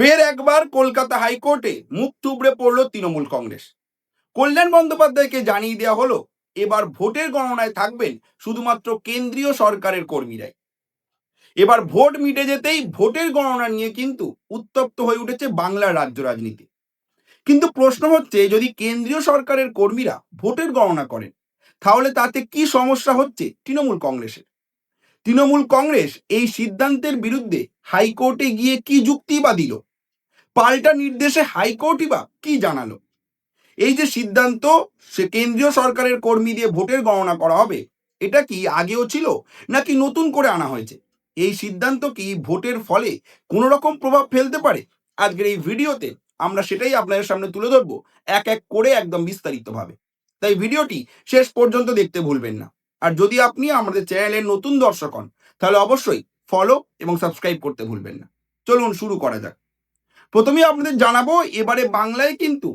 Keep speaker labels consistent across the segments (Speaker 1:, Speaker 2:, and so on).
Speaker 1: ফের একবার কলকাতা হাইকোর্টে মুখ থুবড়ে পড়ল তৃণমূল কংগ্রেস। কল্যাণ বন্দ্যোপাধ্যায়কে জানিয়ে দেওয়া হলো এবার ভোটের গণনায় থাকবেন শুধুমাত্র কেন্দ্রীয় সরকারের কর্মীরাই। এবার ভোট মিটে যেতেই ভোটের গণনা নিয়ে কিন্তু উত্তপ্ত হয়ে উঠেছে বাংলার রাজ্য রাজনীতি। কিন্তু প্রশ্ন হচ্ছে, যদি কেন্দ্রীয় সরকারের কর্মীরা ভোটের গণনা করেন, তাহলে তাতে কি সমস্যা হচ্ছে তৃণমূল কংগ্রেসের? তৃণমূল কংগ্রেস এই সিদ্ধান্তের বিরুদ্ধে হাইকোর্টে গিয়ে কি যুক্তি বা দিল? পাল্টা নির্দেশে হাইকোর্টই বা কি জানালো? এই যে সিদ্ধান্ত, সে কেন্দ্রীয় সরকারের কর্মী দিয়ে ভোটের গণনা করা হবে, এটা কি আগেও ছিল নাকি নতুন করে আনা হয়েছে? এই সিদ্ধান্ত কি ভোটের ফলে কোনো রকম প্রভাব ফেলতে পারে? আজকের এই ভিডিওতে আমরা সেটাই আপনাদের সামনে তুলে ধরবো, এক এক করে একদম বিস্তারিতভাবে। তাই ভিডিওটি শেষ পর্যন্ত দেখতে ভুলবেন না। আর যদি আপনি আমাদের চ্যানেলের নতুন দর্শক হন, তাহলে অবশ্যই ফলো এবং সাবস্ক্রাইব করতে ভুলবেন না। চলুন শুরু করা যাক। প্রথমেই আপনাদের জানাবো, এবারে বাংলায় কিন্তু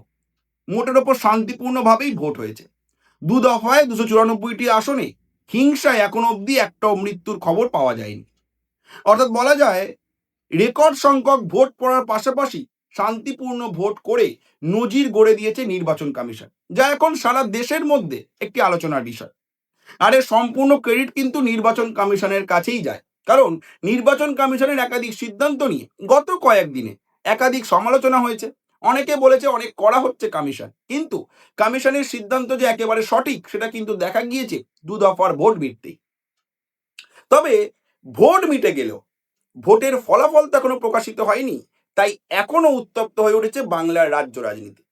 Speaker 1: মোটের ওপর শান্তিপূর্ণভাবেই ভোট হয়েছে। দু দফায় 294টি আসনে হিংসায় এখনো অবধি একটাও মৃত্যুর খবর পাওয়া যায়নি। অর্থাৎ বলা যায়, রেকর্ড সংখ্যক ভোট পড়ার পাশাপাশি শান্তিপূর্ণ ভোট করে নজির গড়ে দিয়েছে নির্বাচন কমিশন, যা এখন সারা দেশের মধ্যে একটি আলোচনার বিষয়। আর এর সম্পূর্ণ ক্রেডিট কিন্তু নির্বাচন কমিশনের কাছেই যায়। কারণ নির্বাচন কমিশনের একাধিক সিদ্ধান্ত নিয়ে গত কয়েকদিনে একাধিক সমালোচনা হয়েছে। অনেকে বলেছে অনেক করা হচ্ছে কমিশন, কিন্তু কমিশনের সিদ্ধান্ত যে একেবারে সঠিক সেটা কিন্তু দেখা গিয়েছে দু দফার ভোট মিটতেই। তবে ভোট মিটে গেলেও ভোটের ফলাফল তো এখনো প্রকাশিত হয়নি। তাই এখনো উত্তপ্ত হয়ে উঠেছে বাংলার রাজ্য রাজনীতি।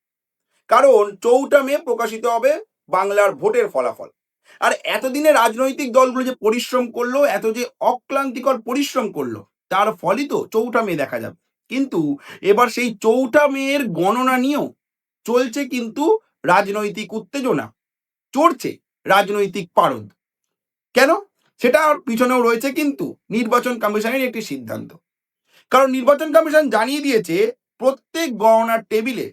Speaker 1: কারণ 4 মে প্রকাশিত হবে বাংলার ভোটের ফলাফল। আর এতদিনে রাজনৈতিক দলগুলো যে পরিশ্রম করলো, এত যে অক্লান্তিকর পরিশ্রম করলো, তার ফলই তো 4 মে দেখা যাবে। কিন্তু এবার সেই 4 মের গণনা নিয়েও চলছে কিন্তু রাজনৈতিক উত্তেজনা, চড়ছে রাজনৈতিক পারদ। কেন? সেটার পিছনেও রয়েছে কিন্তু নির্বাচন কমিশনের একটি সিদ্ধান্ত। কারণ নির্বাচন কমিশন জানিয়ে দিয়েছে, প্রত্যেক গণনার টেবিলে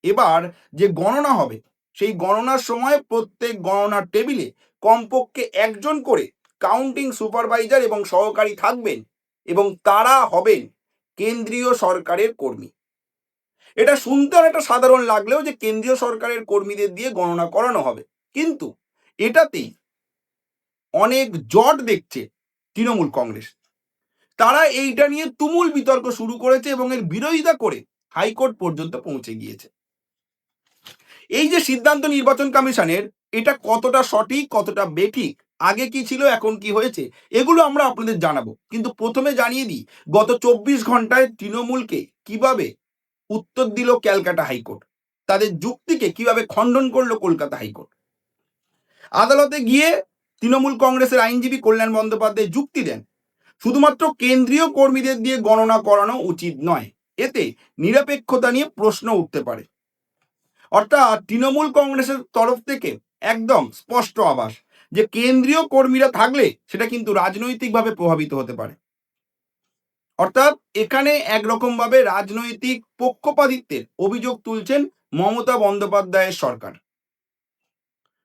Speaker 1: এবার যে গণনা হবে, সেই গণনার সময় প্রত্যেক গণনার টেবিলে কমপক্ষে একজন করে কাউন্টিং সুপারভাইজার এবং সহকারী থাকবেন, এবং তারা হবেন কেন্দ্রীয় সরকারের কর্মী। এটা শুনতে অনেকটা সাধারণ লাগলেও যে কেন্দ্রীয় সরকারের কর্মীদের দিয়ে গণনা করানো হবে, কিন্তু এটাতেই অনেক জট দেখছে তৃণমূল কংগ্রেস। তারা এইটা নিয়ে তুমুল বিতর্ক শুরু করেছে এবং এর বিরোধিতা করে হাইকোর্ট পর্যন্ত পৌঁছে গিয়েছে। এই যে সিদ্ধান্ত নির্বাচন কমিশনের, এটা কতটা সঠিক কতটা বেঠিক, আগে কি ছিল এখন কি হয়েছে, এগুলো আমরা আপনাদের জানাবো। কিন্তু প্রথমে জানিয়ে দিই, গত 24 ঘন্টায় তৃণমূলকে কিভাবে উত্তর দিল ক্যালকাটা হাইকোর্ট, তাদের যুক্তিকে কিভাবে খণ্ডন করলো কলকাতা হাইকোর্ট। আদালতে গিয়ে তৃণমূল কংগ্রেসের আইনজীবী কল্যাণ বন্দ্যোপাধ্যায় যুক্তি দেন, শুধুমাত্র কেন্দ্রীয় কর্মীদের দিয়ে গণনা করানো উচিত নয়, এতে নিরপেক্ষতা নিয়ে প্রশ্ন উঠতে পারে। অর্থাৎ তৃণমূল কংগ্রেসের তরফ থেকে একদম স্পষ্ট আভাস যে কেন্দ্রীয় কর্মীরা থাকলে সেটা কিন্তু রাজনৈতিকভাবে প্রভাবিত হতে পারে। অর্থাৎ এখানে একরকম ভাবে রাজনৈতিক পক্ষপাতিত্বের অভিযোগ তুলছেন মমতা বন্দ্যোপাধ্যায়ের সরকার।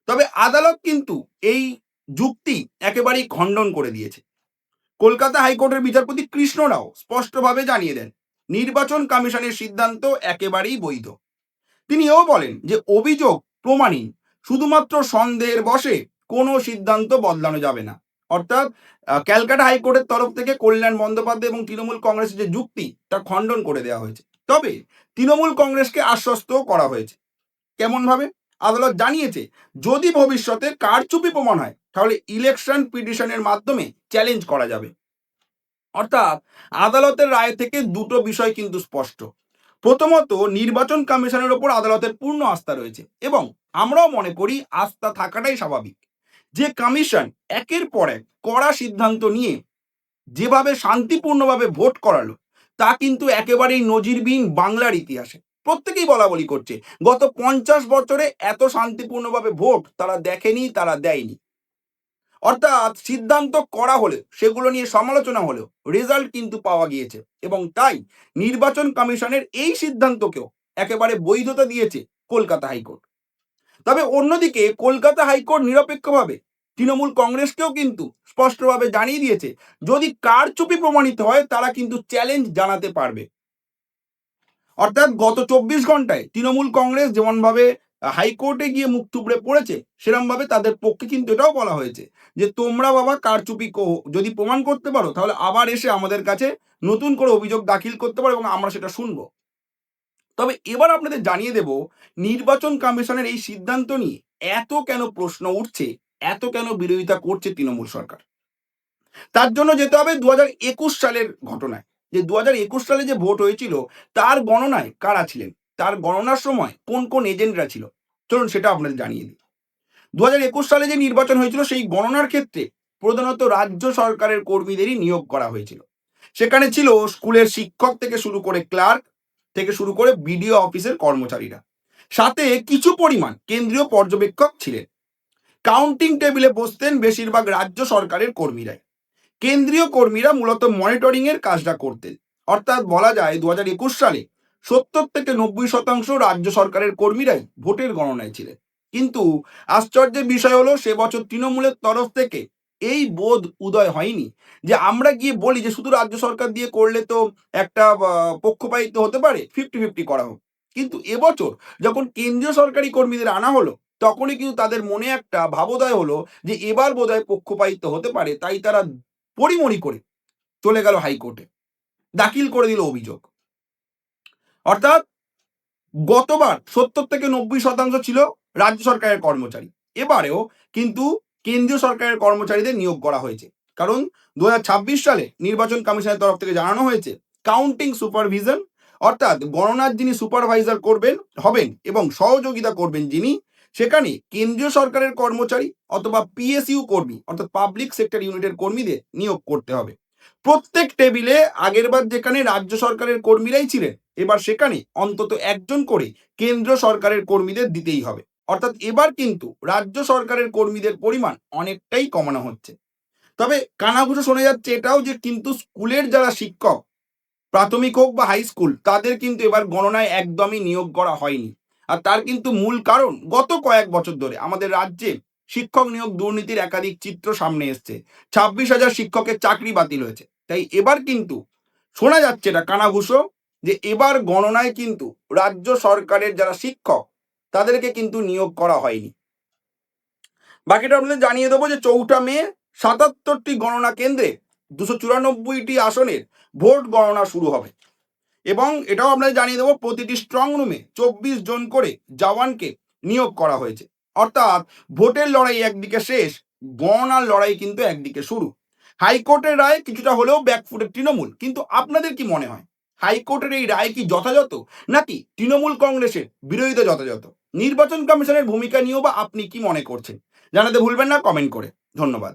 Speaker 1: তবে আদালত কিন্তু এই যুক্তি একেবারেই খণ্ডন করে দিয়েছে। কলকাতা হাইকোর্টের বিচারপতি কৃষ্ণ রাও স্পষ্টভাবে জানিয়ে দেন, নির্বাচন কমিশনের সিদ্ধান্ত একেবারেই বৈধ। তিনি এও বলেন যে অভিযোগ প্রমাণহীন, শুধুমাত্র সন্দেহের বশে কোনো সিদ্ধান্ত বদলানো যাবে না। অর্থাৎ ক্যালকাটা হাইকোর্টের তরফ থেকে কল্যাণ বন্দ্যোপাধ্যায় এবং তৃণমূল কংগ্রেসের যে যুক্তি, তা খণ্ডন করে দেওয়া হয়েছে। তবে তৃণমূল কংগ্রেসকে আশ্বস্তও করা হয়েছে। কেমন ভাবে? আদালত জানিয়েছে, যদি ভবিষ্যতে কারচুপি প্রমাণ হয়, তাহলে ইলেকশন পিটিশনের মাধ্যমে চ্যালেঞ্জ করা যাবে। অর্থাৎ আদালতের রায় থেকে দুটো বিষয় কিন্তু স্পষ্ট। প্রথমত, নির্বাচন কমিশনের ওপর আদালতের পূর্ণ আস্থা রয়েছে, এবং আমরাও মনে করি আস্থা থাকাটাই স্বাভাবিক। যে কমিশন একের পর এক কড়া সিদ্ধান্ত নিয়ে যেভাবে শান্তিপূর্ণভাবে ভোট করালো, তা কিন্তু একেবারেই নজিরবিহীন বাংলার ইতিহাসে। প্রত্যেকেই বলা বলি করছে, গত 50 বছরে এত শান্তিপূর্ণভাবে ভোট তারা দেখেনি, তারা দেয়নি। অর্থাৎ সিদ্ধান্ত করা হলে সেগুলো নিয়ে সমালোচনা হলেও রেজাল্ট কিন্তু পাওয়া গিয়েছে, এবং তাই নির্বাচন কমিশনের এই সিদ্ধান্তকেও একেবারে বৈধতা দিয়েছে কলকাতা হাইকোর্ট। তবে অন্যদিকে কলকাতা হাইকোর্ট নিরপেক্ষভাবে তৃণমূল কংগ্রেসকেও কিন্তু স্পষ্টভাবে জানিয়ে দিয়েছে, যদি কারচুপি প্রমাণিত হয় তারা কিন্তু চ্যালেঞ্জ জানাতে পারবে। অর্থাৎ গত 24 ঘন্টায় তৃণমূল কংগ্রেস যেমনভাবে হাইকোর্টে গিয়ে মুখ থুবড়ে পড়েছে, সেরমভাবে তাদের পক্ষে কিন্তু এটাও বলা হয়েছে যে তোমরা বাবা কারচুপি যদি প্রমাণ করতে পারো তাহলে আবার এসে আমাদের কাছে নতুন করে অভিযোগ দাখিল করতে পারো এবং আমরা সেটা শুনবো। তবে এবার আপনাদের জানিয়ে দেব, নির্বাচন কমিশনের এই সিদ্ধান্ত নিয়ে এত কেন প্রশ্ন উঠছে, এত কেন বিরোধিতা করছে তৃণমূল সরকার। তার জন্য যেতে হবে 2021 সালের ঘটনায়। যে 2021 সালে যে ভোট হয়েছিল তার গণনায় কারা ছিলেন, তার গণনার সময় কোন কোন এজেন্টরা ছিল, চলুন সেটা আপনাদের জানিয়ে দিই। 2021 সালে যে নির্বাচন হয়েছিল সেই গণনার ক্ষেত্রে প্রধানত রাজ্য সরকারের কর্মীদেরই নিয়োগ করা হয়েছিল। সেখানে ছিল স্কুলের শিক্ষক থেকে শুরু করে ক্লার্ক থেকে শুরু করে বিডিও অফিসের কর্মচারীরা, সাথে কিছু পরিমাণ কেন্দ্রীয় পর্যবেক্ষক ছিলেন। কাউন্টিং টেবিলে বসতেন বেশিরভাগ রাজ্য সরকারের কর্মীরাই। কেন্দ্রীয় কর্মীরা মূলত মনিটরিং এর কাজটা করতেন। অর্থাৎ বলা যায় 2021 সালে 70 থেকে 90% রাজ্য সরকারের কর্মীরাই ভোটের গণনায় ছিলেন। কিন্তু আশ্চর্যের বিষয় হলো সে বছর তৃণমূলের তরফ থেকে এই বোধ উদয় হয়নি যে আমরা গিয়ে বলি যে শুধু রাজ্য সরকার দিয়ে করলে তো একটা পক্ষপাতিত্ব হতে পারে, 50-50 করা হোক। কিন্তু এবছর যখন কেন্দ্রীয় সরকারি কর্মীদের আনা হলো তখনই কিন্তু তাদের মনে একটা ভাবোদয় হলো যে এবার বোধহয় পক্ষপাতিত্ব হতে পারে, তাই তারা পরিমরি করে চলে গেল হাইকোর্টে, দাখিল করে দিল অভিযোগ। অর্থাৎ গতবার 70 থেকে 90% ছিল রাজ্য সরকারের কর্মচারী, এবারেও কিন্তু কেন্দ্রীয় সরকারের কর্মচারীদের নিয়োগ করা হয়েছে। কারণ 2026 সালে নির্বাচন কমিশনের তরফ থেকে জানানো হয়েছে কাউন্টিং সুপারভিশন, অর্থাৎ গণনার যিনি সুপারভাইজার হবেন এবং সহযোগিতা করবেন যিনি, সেখানে কেন্দ্রীয় সরকারের কর্মচারী অথবা পিএসইউ কর্মী অর্থাৎ পাবলিক সেক্টর ইউনিটের কর্মীদের নিয়োগ করতে হবে। প্রত্যেক টেবিলে আগেরবার যেখানে রাজ্য সরকারের কর্মীরাই ছিলেন, এবার সেখানে অন্তত একজন করে কেন্দ্র সরকারের কর্মীদের দিতেই হবে। অর্থাৎ এবার কিন্তু রাজ্য সরকারের কর্মীদের পরিমাণ অনেকটাই কমানো হচ্ছে। তবে কানাঘুষো শোনা যাচ্ছে এটাও যে কিন্তু স্কুলের যারা শিক্ষক, প্রাথমিক হোক বা হাই স্কুল, তাদের কিন্তু এবার গণনায় একদমই নিয়োগ করা হয়নি। আর তার কিন্তু মূল কারণ গত কয়েক বছর ধরে আমাদের রাজ্যে শিক্ষক নিয়োগ দুর্নীতির একাধিক চিত্র সামনে এসছে। 26,000 শিক্ষকের চাকরি বাতিল হয়েছে। তাই এবার কিন্তু শোনা যাচ্ছে এটা কানাঘুষো যে এবার গণনায় কিন্তু রাজ্য সরকারের যারা শিক্ষক তাদেরকে কিন্তু নিয়োগ করা হয়নি। বাকিটা আপনাদের জানিয়ে দেবো যে 4 মে 77টি গণনা কেন্দ্রে 294টি আসনের ভোট গণনা শুরু হবে এবং এটাও আপনাদের জানিয়ে দেবো প্রতিটি স্ট্রং রুমে 24 জন করে জওয়ানকে নিয়োগ করা হয়েছে। অর্থাৎ ভোটের লড়াই একদিকে শেষ, গণনার লড়াই কিন্তু একদিকে শুরু। হাইকোর্টের রায় কিছুটা হলেও ব্যাকফুটের তৃণমূল, কিন্তু আপনাদের কি মনে হয় হাইকোর্টের এই রায় কি যথাযথ নাকি তৃণমূল কংগ্রেসের বিরোধিতা যথাযথ? নির্বাচন কমিশনের ভূমিকা নিয়েও বা আপনি কি মনে করছেন জানাতে ভুলবেন না কমেন্ট করে। ধন্যবাদ।